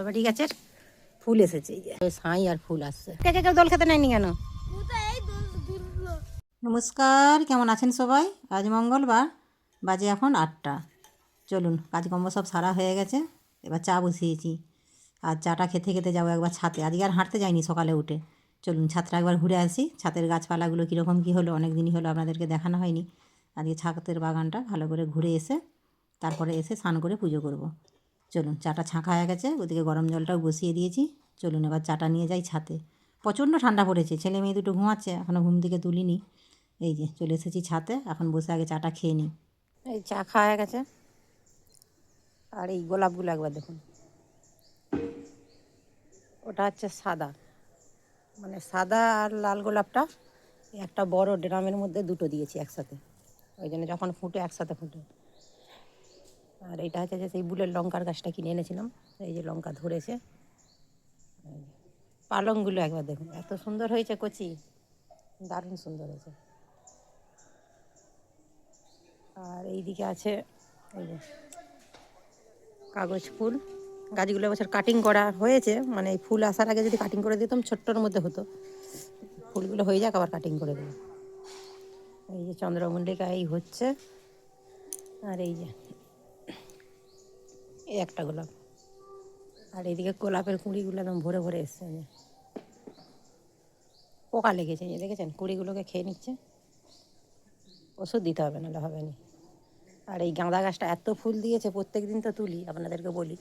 Strawberry গাছের ফুল এসেছে, এই যে ছাই আর ফুল আসছে। কে কে কেউ দোল খেতে নেয়নি কেন? নমস্কার, কেমন আছেন সবাই? আজ মঙ্গলবার, বাজে এখন 8টা। চলুন, কাজকর্ম সব সারা হয়ে গেছে, এবার চা বসিয়েছি। আর চাটা খেতে খেতে যাবো একবার ছাদে। আজকে আর হাঁটতে যাইনি সকালে উঠে। চলুন ছাদটা একবার ঘুরে আসি, ছাদের গাছপালাগুলো কীরকম কী হলো, অনেক দিনই হলো আপনাদেরকে দেখানো হয়নি। আজকে ছাদের বাগানটা ভালো করে ঘুরে এসে তারপরে এসে স্নান করে পুজো করব। চলুন, চাটা ছাঁকা হয়ে গেছে, ওদিকে গরম জলটাও বসিয়ে দিয়েছি। চলুন এবার চাটা নিয়ে যাই ছাদে। প্রচণ্ড ঠান্ডা পড়েছে, ছেলে মেয়ে দুটো ঘুমাচ্ছে, এখনও ঘুম থেকে তুলিনি। এই যে চলে এসেছি ছাদে, এখন বসে আগে চাটা খেয়ে নিই। এই চা খাওয়া হয়ে গেছে। আর এই গোলাপগুলো একবার দেখুন, ওটা হচ্ছে সাদা, মানে সাদা আর লাল গোলাপটা একটা বড় ড্রামের মধ্যে দুটো দিয়েছি একসাথে, ওই জন্য যখন ফুটে একসাথে ফুটে। আর এইটা হচ্ছে যে সেই বুলের লঙ্কার গাছটা কিনে এনেছিলাম, এই যে লঙ্কা ধরেছে। পালংগুলো একবার দেখুন, এত সুন্দর হয়েছে কচি, দারুণ সুন্দর হয়েছে। আর এইদিকে আছে এই যে কাগজ ফুল। গাছগুলো এবছর কাটিং করা হয়েছে, মানে এই ফুল আসার আগে যদি কাটিং করে দিতাম ছোট্টর মধ্যে হতো। ফুলগুলো হয়ে যাক আবার কাটিং করে দেবো। এই যে চন্দ্রমল্লিকা এই হচ্ছে, আর এই যে এই একটা গোলাপ। আর এইদিকে গোলাপের কুঁড়িগুলো একদম ভরে ভরে এসছে, পোকা লেগেছে, এই দেখেছেন কুঁড়িগুলোকে খেয়ে নিচ্ছে। ওষুধ দিতে হবে, নাহলে হবে না। আর এই গাঁদা গাছটা এত ফুল দিয়েছে, প্রত্যেক দিন তো তুলি, আপনাদেরকে বলি।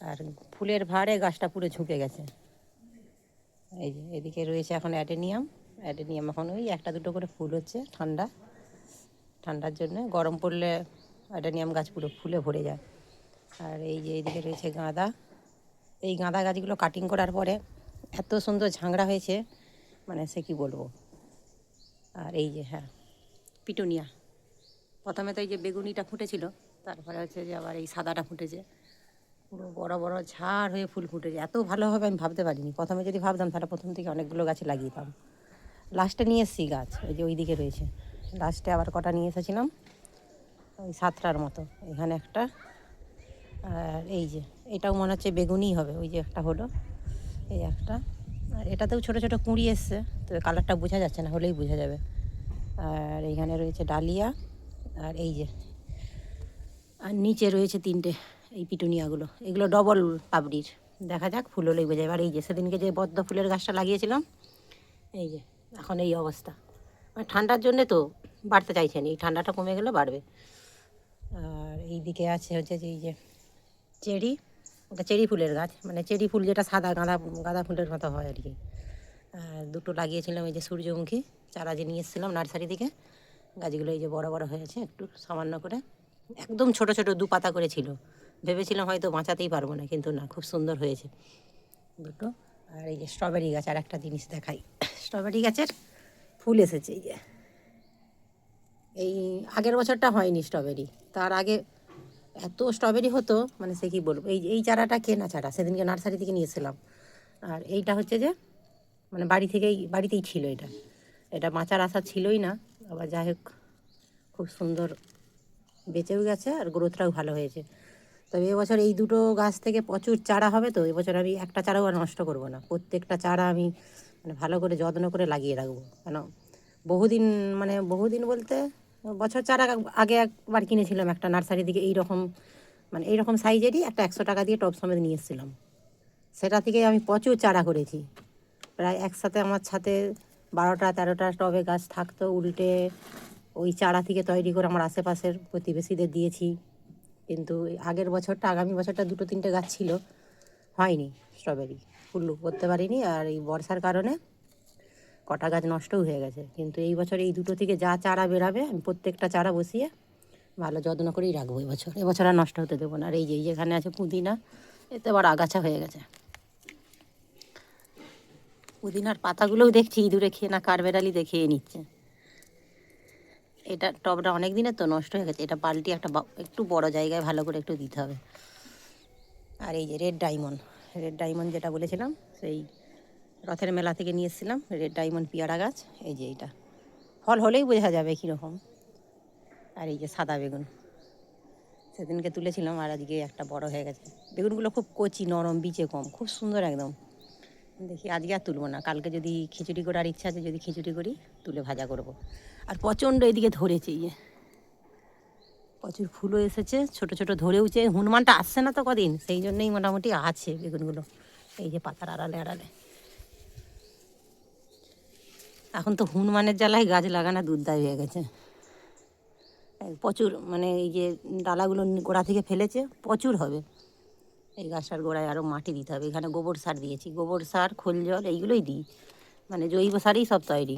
আর ফুলের ভারে গাছটা পুরো ঝুঁকে গেছে। এই যে এদিকে রয়েছে এখন অ্যাডেনিয়াম। অ্যাডেনিয়াম এখন ওই একটা দুটো করে ফুল হচ্ছে, ঠান্ডার জন্য। গরম পড়লে অ্যাডেনিয়াম গাছ পুরো ফুলে ভরে যায়। আর এই যে এইদিকে রয়েছে গাঁদা। এই গাঁদা গাছগুলো কাটিং করার পরে এত সুন্দর ঝাংড়া হয়েছে, মানে সে কি বলবো। আর এই যে হ্যাঁ পিটুনিয়া, প্রথমে তো এই যে বেগুনিটা ফুটেছিল, তারপরে হচ্ছে যে আবার এই সাদাটা ফুটেছে। পুরো বড় বড় ঝাড় হয়ে ফুল ফুটেছে, এত ভালো হবে আমি ভাবতে পারিনি। প্রথমে যদি ভাবতাম তাহলে প্রথম থেকে অনেকগুলো গাছে লাগিয়েতাম। লাস্টে নিয়ে এসেছি গাছ, ওই যে ওই দিকে রয়েছে। লাস্টে আবার কটা নিয়ে এসেছিলাম, ওই 7টার মতো। এখানে একটা, আর এই যে এটাও মনে হচ্ছে বেগুনিই হবে, ওই যে একটা হলো, এই একটা। আর এটাতেও ছোটো ছোটো কুঁড়ি এসছে, তো কালারটা বোঝা যাচ্ছে না, হলেই বোঝা যাবে। আর এইখানে রয়েছে ডালিয়া, আর এই যে আর নিচে রয়েছে 3টে এই পিটুনিয়াগুলো, এগুলো ডবল পাপড়ির। দেখা যাক ফুল হলেই বোঝা যাবে। আর এই যে সেদিনকে যে পদ্ম ফুলের গাছটা লাগিয়েছিলাম, এই যে এখন এই অবস্থা। মানে ঠান্ডার জন্যে তো বাড়তে চাইছে না, এই ঠান্ডাটা কমে গেলে বাড়বে। আর এই দিকে আছে হচ্ছে যে এই যে চেরি, ওটা চেরি ফুলের গাছ, মানে চেরি ফুল যেটা সাদা গাঁদা ফুলের মতো হয় আর কি। দুটো লাগিয়েছিলাম এই যে সূর্যমুখী চারা যে নিয়ে এসেছিলাম নার্সারি থেকে। গাছগুলো এই যে বড় বড় হয়েছে একটু সামান্য করে, একদম ছোট ছোট 2 পাতা করে ছিল। ভেবেছিলাম হয়তো বাঁচাতেই পারবো না, কিন্তু না, খুব সুন্দর হয়েছে দুটো। আর এই যে স্ট্রবেরি গাছ, আর একটা জিনিস দেখাই, স্ট্রবেরি গাছের ফুল এসেছে। এই যে এই আগের বছরটা হয়নি স্ট্রবেরি, তার আগে এত স্ট্রবেরি হতো, মানে সে কী বলবো। এই চারাটা কেনা চারা, সেদিনকে নার্সারি থেকে নিয়েছিলাম। আর এইটা হচ্ছে যে মানে বাড়িতেই ছিল। এটা বাঁচার আশা ছিলই না, আবার যাই হোক খুব সুন্দর বেঁচেও গেছে, আর গ্রোথটাও ভালো হয়েছে। তবে এবছর এই দুটো গাছ থেকে প্রচুর চারা হবে, তো এবছর আমি একটা চারাও আর নষ্ট করবো না। প্রত্যেকটা চারা আমি মানে ভালো করে যত্ন করে লাগিয়ে রাখবো, কেন বহুদিন বলতে বছর চারা আগে একবার কিনেছিলাম একটা নার্সারি থেকে, এইরকম সাইজেরই একটা 100 টাকা দিয়ে টব সমেত নিয়ে এসেছিলাম। সেটা থেকে আমি প্রচুর চারা করেছি, প্রায় একসাথে আমার ছাদে 12-13টা টবে গাছ থাকতো। উল্টে ওই চারা থেকে তৈরি করে আমার আশেপাশের প্রতিবেশীদের দিয়েছি। কিন্তু আগের বছরটা, আগামী বছরটা 2-3টে গাছ ছিল, হয়নি স্ট্রবেরি, ফুল করতে পারিনি। আর এই বর্ষার কারণে কটা গাছ নষ্টও হয়ে গেছে। কিন্তু এই বছর এই দুটো থেকে যা চারা বেরাবে আমি প্রত্যেকটা চারা বসিয়ে ভালো যত্ন করেই রাখবো এবছর আর নষ্ট হতে দেবো না। আর এই যে যেখানে আছে পুদিনা, এতে আবার আগাছা হয়ে গেছে। পুদিনার পাতাগুলোও দেখছি ইঁদুরে খেয়ে না কাঠবেড়ালি দেখিয়ে নিচ্ছে। এটা টবটা অনেক দিনের তো নষ্ট হয়ে গেছে, এটা বালতি একটু বড় জায়গায় ভালো করে একটু দিতে হবে। আর এই যে রেড ডায়মন্ড যেটা বলেছিলাম, সেই রথের মেলা থেকে নিয়ে এসেছিলাম রেড ডায়মন্ড পেয়ারা গাছ। এই যে এইটা ফল হলেই বোঝা যাবে কীরকম। আর এই যে সাদা বেগুন, সেদিনকে তুলেছিলাম আর আজকে একটা বড় হয়ে গেছে। বেগুনগুলো খুব কচি, নরম, বিচে কম, খুব সুন্দর একদম। দেখি আজকে আর তুলবো না, কালকে যদি খিচুড়ি করার ইচ্ছা আছে, যদি খিচুড়ি করি তুলে ভাজা করব। আর প্রচণ্ড এদিকে ধরেছে, প্রচুর ফুলও এসেছে, ছোট ছোট ধরেওছে। হনুমানটা আসছে না তো কদিন, সেই জন্যই মোটামুটি আছে বেগুনগুলো। এই যে পাতার আড়ালে আড়ালে। এখন তো হনুমানের জ্বালায় গাছ লাগানো দুধদায় হয়ে গেছে। প্রচুর, মানে এই যে ডালাগুলো গোড়া থেকে ফেলেছে, প্রচুর হবে। এই গাছটার গোড়ায় আরও মাটি দিতে হবে। এখানে গোবর সার দিয়েছি, গোবর সার, খোল জল এইগুলোই দিই, মানে জৈব সারই সব তৈরি।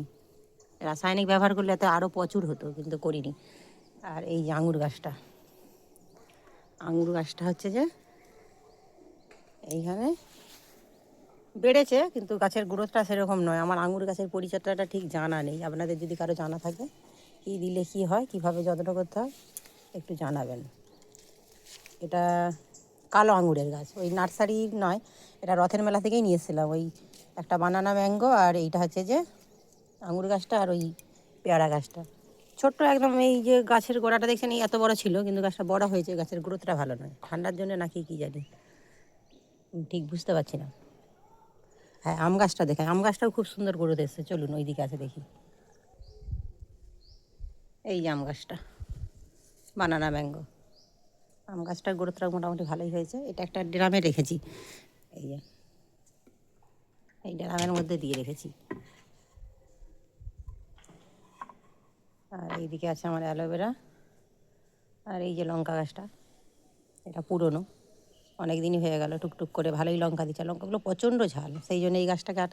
রাসায়নিক ব্যবহার করলে এত আরও প্রচুর হতো, কিন্তু করিনি। আর এই যে আঙুর গাছটা, আঙুর গাছটা হচ্ছে যে এইখানে বেড়েছে, কিন্তু গাছের গ্রোথটা সেরকম নয়। আমার আঙুর গাছের পরিচর্যাটা ঠিক জানা নেই। আপনাদের যদি কারো জানা থাকে, কী দিলে কী হয়, কীভাবে যত্ন করতে হয়, একটু জানাবেন। এটা কালো আঙুরের গাছ, ওই নার্সারি নয়, এটা রথের মেলা থেকেই নিয়ে এসেছিলাম। ওই একটা বানানা ম্যাঙ্গো, আর এইটা হচ্ছে যে আঙুর গাছটা, আর ওই পেয়ারা গাছটা ছোট্ট একদম। এই যে গাছের গোড়াটা দেখছেন, এই এত বড় ছিল, কিন্তু গাছটা বড় হয়েছে। গাছের গ্রোথটা ভালো নয়, ঠান্ডার জন্য নাকি কী জানি, ঠিক বুঝতে পারছি না। হ্যাঁ, আম গাছটা দেখায়, আম গাছটাও খুব সুন্দর গ্রোথ এসেছে। চলুন ওই দিকে আছে দেখি। এই যে আম গাছটা, বানানা ম্যাঙ্গো, আম গাছটার গ্রোথটা মোটামুটি ভালোই হয়েছে। এটা একটা ড্রামে রেখেছি, এই যে এই ড্রামের মধ্যে দিয়ে রেখেছি। আর এইদিকে আছে আমার অ্যালোভেরা। আর এই যে লঙ্কা গাছটা, এটা পুরনো, অনেক দিনই হয়ে গেল, টুকটুক করে ভালোই লঙ্কা দিচ্ছে। লঙ্কাগুলো প্রচণ্ড ঝাল, সেই জন্য এই গাছটাকে আর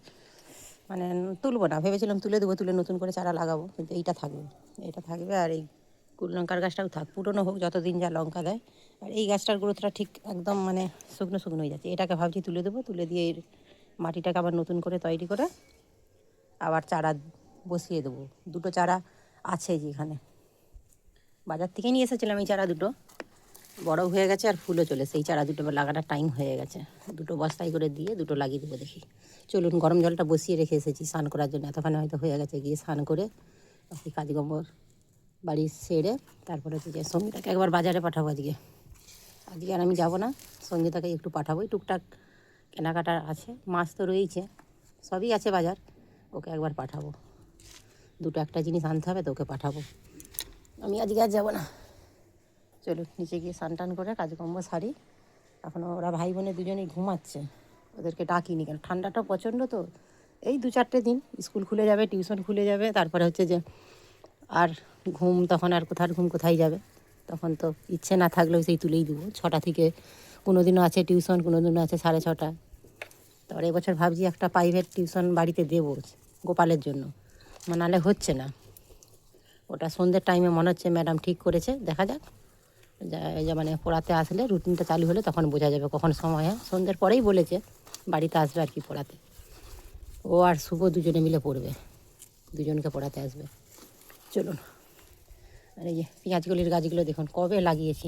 মানে তুলবো না, ভেবেছিলাম তুলে দেবো, তুলে নতুন করে চারা লাগাবো, কিন্তু এইটা থাকবে, এটা থাকবে। আর এই লঙ্কার গাছটাও থাক, পুরনো হোক, যতদিন যা লঙ্কা দেয়। আর এই গাছটার গ্রোথটা ঠিক একদম মানে শুকনো শুকনো হয়ে যাচ্ছে। এটাকে ভাবছি তুলে দেবো, তুলে দিয়ে এর মাটিটাকে আবার নতুন করে তৈরি করে আবার চারা বসিয়ে দেবো। দুটো চারা আছে যেখানে, বাজার থেকে নিয়ে এসেছিলাম এই চারা দুটো, বড় হয়ে গেছে আর ফুলও চলে, সেই চারা দুটো লাগানোর টাইম হয়ে গেছে। দুটো বস্তায় করে দিয়ে দুটো লাগিয়ে দেবো দেখি। চলুন, গরম জলটা বসিয়ে রেখে এসেছি স্নান করার জন্য, এতক্ষণে হয়তো হয়ে গেছে। গিয়ে স্নান করে বাকি কাজকর্ম বাড়ি সেরে তারপরে হচ্ছে যে সঙ্গীতাকে একবার বাজারে পাঠাবো আজকে। আজকে আর আমি যাবো না, সঙ্গীতাকে একটু পাঠাবোই, টুকটাক কেনাকাটা আছে, মাছ তো রয়েছে, সবই আছে বাজার, ওকে একবার পাঠাবো। দুটো একটা জিনিস আনতে হবে তো, ওকে পাঠাবো। আমি আজকে আর যাবো না। চলুন নিচে গিয়ে স্নান টান করে কাজকর্ম সারি। এখনও ওরা ভাই বোনে দুজনেই ঘুমাচ্ছে, ওদেরকে ডাকিনি কেন, ঠান্ডাটা প্রচণ্ড তো। এই 2-4 দিন স্কুল খুলে যাবে, টিউশন খুলে যাবে, তারপরে হচ্ছে যে আর ঘুম, তখন আর কোথায় যাবে। তখন তো ইচ্ছে না থাকলেও সেই তুলেই দেবো। 6টা থেকে কোনো দিনও আছে টিউশন, কোনো দিনও আছে 6:30। তারপরে এবছর ভাবছি একটা প্রাইভেট টিউশন বাড়িতে দেবো গোপালের জন্য, নাহলে হচ্ছে না। ওটা সন্ধ্যের টাইমে মনে হচ্ছে ম্যাডাম ঠিক করেছে, দেখা যাক। মানে পড়াতে আসলে রুটিনটা চালু হলে তখন বোঝা যাবে কখন সময় হয়। সন্ধ্যের পরেই বলেছে বাড়িতে আসবে আর কি পড়াতে। ও আর শুভ দুজনে মিলে পড়বে, দুজনকে পড়াতে আসবে। চলুন। আর এই যে পেঁয়াজগুলির গাছগুলো দেখুন কবে লাগিয়েছি,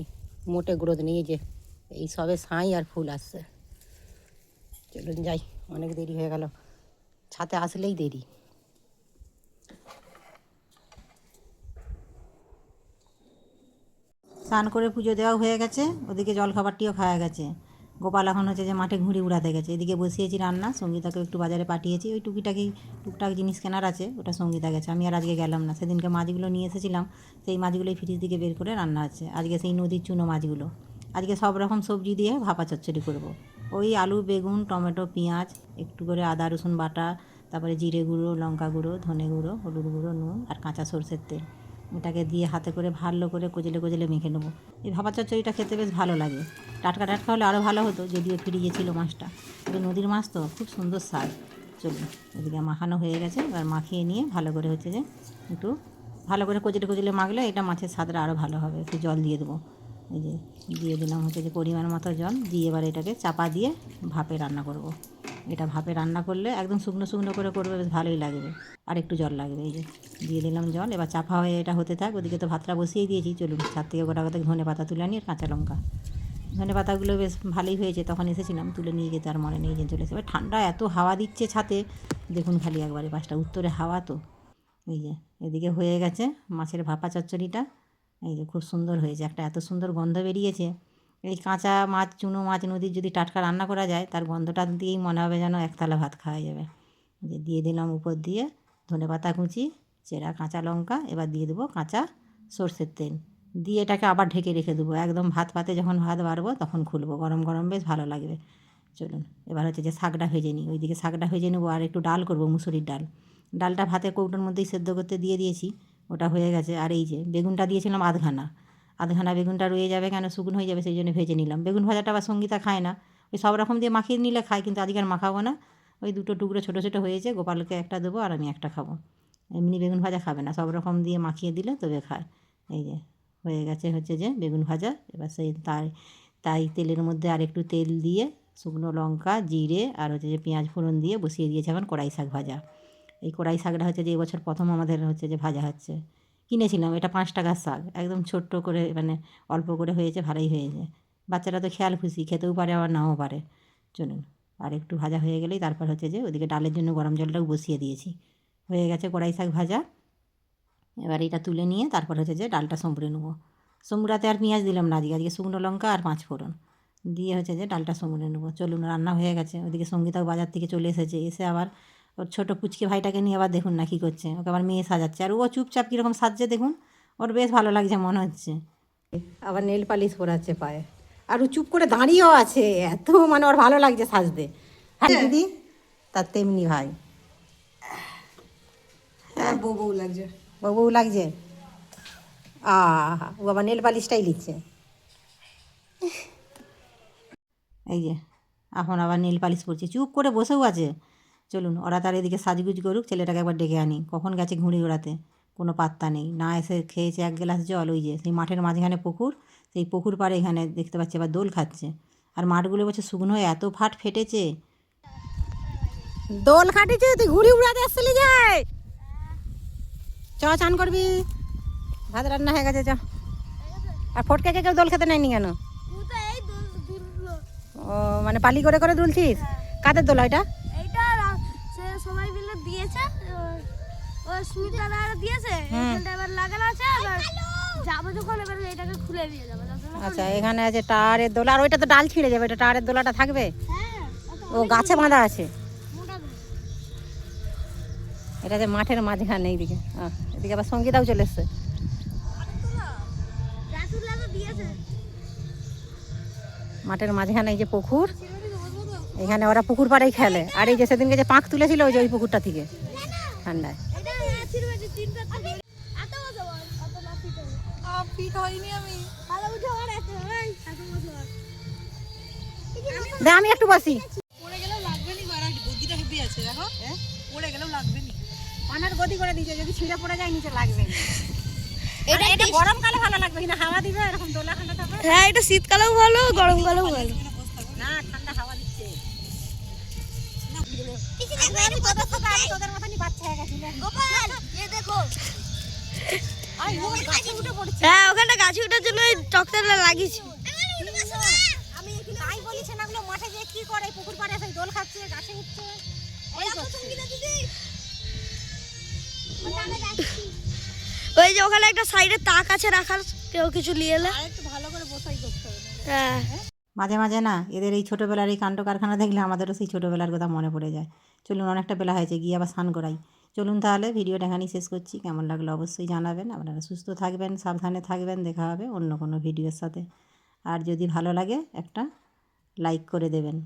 মোটে গ্রোথ নেই, যে এই সবে ছাই আর ফুল আসছে। চলুন যাই, অনেক দেরি হয়ে গেল, ছাতে আসলেই দেরি। স্নান করে পুজো দেওয়া হয়ে গেছে, ওদিকে জলখাবারটিও খাওয়া গেছে। গোপাল এখন হচ্ছে যে মাঠে ঘুড়ি উড়াতে গেছে। এদিকে বসিয়েছি রান্না, সঙ্গীতাকে একটু বাজারে পাঠিয়েছি, ওই টুকটাক জিনিস কেনার আছে, ওটা সঙ্গীতা গেছে, আমি আর আজকে গেলাম না। সেদিনকে মাছগুলো নিয়ে এসেছিলাম, সেই মাছগুলোই ফ্রিজ থেকে বের করে রান্না আছে আজকে, সেই নদীর চুনো মাছগুলো। আজকে সব রকম সবজি দিয়ে ভাপা চচ্চড়ি করব। ওই আলু, বেগুন, টমেটো, পেঁয়াজ, একটু করে আদা রসুন বাটা, তারপরে জিরে গুঁড়ো, লঙ্কা গুঁড়ো, ধনে গুঁড়ো, হলুদ গুঁড়ো, নুন আর কাঁচা সরষের তেল, এটাকে দিয়ে হাতে করে ভালো করে কচলে কচলে মেখে নেবো। এই ভাপা চচ্চড়িটা খেতে বেশ ভালো লাগে, টাটকা টাটকা হলে আরও ভালো হতো, যদিও ফ্রিজে ছিল মাছটা, কিন্তু নদীর মাছ তো খুব সুন্দর স্বাদ। চলুন, এদিকে মাখানো হয়ে গেছে, এবার মাখিয়ে নিয়ে ভালো করে হচ্ছে যে একটু ভালো করে কচলে কচলে মাখলে এটা মাছের স্বাদটা আরও ভালো হবে। একটু জল দিয়ে দেবো, এই যে দিয়ে দিলাম হচ্ছে যে পরিমাণ মতো জল দিয়ে, এবার এটাকে চাপা দিয়ে ভাপে রান্না করব। এটা ভাপে রান্না করলে একদম শুকনো শুকনো করে করবে, বেশ ভালোই লাগবে। আর একটু জল লাগবে, এই যে দিয়ে দিলাম জল, এবার চাপা হয়ে এটা হতে থাক। ওদিকে তো ভাতটা বসিয়েই দিয়েছি। চলুন ছাদ থেকে গোটা গোটা ধনে পাতা তুলে আনি আর কাঁচা লঙ্কা। ধনে পাতাগুলো বেশ ভালোই হয়েছে, তখন এসেছিলাম, তুলে নিয়ে যেতে আর মনে নেই যে চলে এসে। এবার ঠান্ডা এত হাওয়া দিচ্ছে ছাতে, দেখুন খালি একবারে, পাঁচটা উত্তরে হাওয়া তো। এই যে এদিকে হয়ে গেছে মাছের ভাপা চচ্চড়িটা, এই যে খুব সুন্দর হয়েছে, একটা এত সুন্দর গন্ধ বেরিয়েছে। এই কাঁচা মাছ, চুনো মাছ নদীর যদি টাটকা রান্না করা যায়, তার গন্ধটা দিয়েই মনে হবে যেন একতলা ভাত খাওয়া যাবে। যে দিয়ে দিলাম উপর দিয়ে ধনেপাতা কুচি, চেরা কাঁচা লঙ্কা, এবার দিয়ে দেবো কাঁচা সর্ষের তেল, দিয়ে এটাকে আবার ঢেকে রেখে দেবো। একদম ভাত পাতে যখন ভাত বাড়বো তখন খুলবো, গরম গরম বেশ ভালো লাগবে। চলুন এবার হচ্ছে যে শাকটা ভেজে নিই, ওইদিকে শাকটা ভেজে নেবো, আর একটু ডাল করবো, মুসুরির ডাল। ডালটা ভাতের কৌটোর মধ্যেই সেদ্ধ করতে দিয়ে দিয়েছি, ওটা হয়ে গেছে। আর এই যে বেগুনটা দিয়েছিলাম আধখানা বেগুনটা রয়ে যাবে কেন, শুকনো হয়ে যাবে, সেই জন্য ভেজে নিলাম। বেগুন ভাজাটা আবার সঙ্গীতা খায় না, ওই সব রকম দিয়ে মাখিয়ে নিলে খায়, কিন্তু আজকে আর মাখাবো না। ওই দুটো টুকরো ছোটো ছোটো হয়েছে, গোপালকে একটা দেবো আর আমি একটা খাবো। এমনি বেগুন ভাজা খাবে না, সব রকম দিয়ে মাখিয়ে দিলে তবে খায়। এই যে হয়ে গেছে হচ্ছে যে বেগুন ভাজা। এবার সেই তাই তেলের মধ্যে আর একটু তেল দিয়ে শুকনো লঙ্কা, জিরে আর হচ্ছে যে পেঁয়াজ ফোড়ন দিয়ে বসিয়ে দিয়েছে এখন কড়াই শাক ভাজা। এই কড়াই শাকটা হচ্ছে যে এবছর প্রথম আমাদের হচ্ছে যে ভাজা হচ্ছে। কিনেছিলাম, এটা 5 টাকার শাক, একদম ছোট্ট করে, মানে অল্প করে হয়েছে, ভালোই হয়েছে। বাচ্চারা তো খেয়াল খুশি, খেতেও পারে আবার নাও পারে। চলুন আর একটু ভাজা হয়ে গেলেই তারপর হচ্ছে যে ওদিকে ডালের জন্য গরম জলটাও বসিয়ে দিয়েছি। হয়ে গেছে কড়াই শাক ভাজা। এবার এটা তুলে নিয়ে তারপর হচ্ছে যে ডালটা সম্বরে নেবো। সম্বরাতে আর পেঁয়াজ দিলাম না আজকে শুকনো লঙ্কা আর 5 ফোড়ন দিয়ে হচ্ছে যে ডালটা সম্বরে নেবো। চলুন রান্না হয়ে গেছে। ওদিকে সঙ্গীতাও বাজার থেকে চলে এসেছে, এসে আবার ওর ছোটো পুচকে ভাইটাকে নিয়ে আবার দেখুন না কী করছে, ওকে আবার মেয়ে সাজাচ্ছে, আর ও চুপচাপ কীরকম সাজছে দেখুন, ওর বেশ ভালো লাগছে মনে হচ্ছে। আবার নেল পালিশ পরাচ্ছে পায়ে, আর ও চুপ করে দাঁড়িয়েও আছে, এত মানে ওর ভালো লাগছে সাজতে। হ্যাঁ দিদি, তার তেমনি ভাই। হ্যাঁ বউ বউ লাগছে। বউ লাগছে। ও আবার নেল পালিশটাই লিখছে। এই যে এখন আবার নীল পালিশ পরছে, চুপ করে বসেও আছে। চলুন ওরা তার এদিকে সাজগুজ করুক, ছেলেটাকে একবার ডেকে আনি, কখন গেছে ঘুড়ি ওড়াতে কোনো পাত্তা নেই। না এসে খেয়েছে 1 গ্লাস জল, ওই যে সেই মাঠের মাঝখানে পুকুর, সেই পুকুর পাড়ে এখানে দেখতে পাচ্ছি আবার দোল খাচ্ছে। আর মাঠগুলো বলছে শুকনো হয়ে এত ফাট ফেটেছে। দোল খাটিছে, তুই ঘুড়ি উড়াতে আসছিলি যাই। চ চান করবি, ভাত রান্না হয়ে গেছে চ। আর ফটকে কেউ দোল খেতে নেয়নি কেন? ও মানে পালি করে করে দুলছিস? কাদের দোল এটা? এইটা সে সবাই মিলে দিয়েছে, ও সুমিতা দাদা দিয়েছে, এখানটা এবার লাগানো আছে, এবার যাবো যখন এবার এটাকে খুলে দিয়ে যাবো। আচ্ছা এখানে আছে টায়ারের দোলা, আর ওইটা তো ডাল ছিঁড়ে যাবে, এটা টায়ারের দোলাটা থাকবে? হ্যাঁ ও গাছে বাঁধা আছে, মোটা করে। এটা যে মাঠের মাঝখানে এইদিকে। এদিকে আবার সঙ্গীতাও চলে এসছে। রাসুল দাদা দিয়েছে। মাঠের মাঝখানে এই যে পুকুর, এখানে ওরা পুকুর পাড়েই খেলে। আর এই যে সেদিনকে যে পাঁক তুলেছিল ওই যে ওই পুকুরটা থেকে ঠান্ডায়। এটা ছিড়বে তিনটা থেকে এত বছর এত না ফিট হবে। ফিট হয়নি আমি। ভালো উঠে আর এত ভাই এত বছর। দে আমি একটু বসি। পড়ে গেলেও লাগবে নি, বাড়া বুদ্ধিটা হেভি আছে দেখো। পড়ে গেলেও লাগবে নি। পানার গদি করে দিয়েছে, যদি ছিঁড়ে পড়ে যায় নিচে লাগবে। এটা গরমকালে ভালো লাগবে, কিনা হাওয়া দিবে এরকম দোলা খান্ডা থাকবে। হ্যাঁ এটা শীতকালেও ভালো গরমকালেও ভালো। না ঠান্ডা হাওয়া দিচ্ছে। আমি তোদের মতনই বাচ্চা হয়ে গেছিল। গোপাল এই দেখো। আমি ওর গাছে উঠে পড়ছি। হ্যাঁ ওখানটা গাছে ওঠার জন্য টকটাটা লাগিয়েছি। আমি এখানে তাই বলিছে না, গুলো মাঠে যে কি করে পুকুর পাড়ে এসে দোল খাচ্ছে, গাছে উঠছে। ওই ওই যে ওখানে একটা সাইডে তাক আছে রাখার, কেউ কিছু নিয়ে এলে। আর একটু ভালো করে বসাই করতে হবে। হ্যাঁ মাঝে মাঝে না এদের এই ছোটোবেলার এই কাণ্ড কারখানা দেখলে আমাদেরও সেই ছোটোবেলার কথা মনে পড়ে যায়। চলুন অনেকটা বেলা হয়েছে, গিয়ে আবার স্নান করাই। চলুন তাহলে ভিডিওটা এখানেই শেষ করছি। কেমন লাগলো অবশ্যই জানাবেন। আপনারা সুস্থ থাকবেন, সাবধানে থাকবেন। দেখা হবে অন্য কোনো ভিডিওর সাথে। আর যদি ভালো লাগে একটা লাইক করে দেবেন।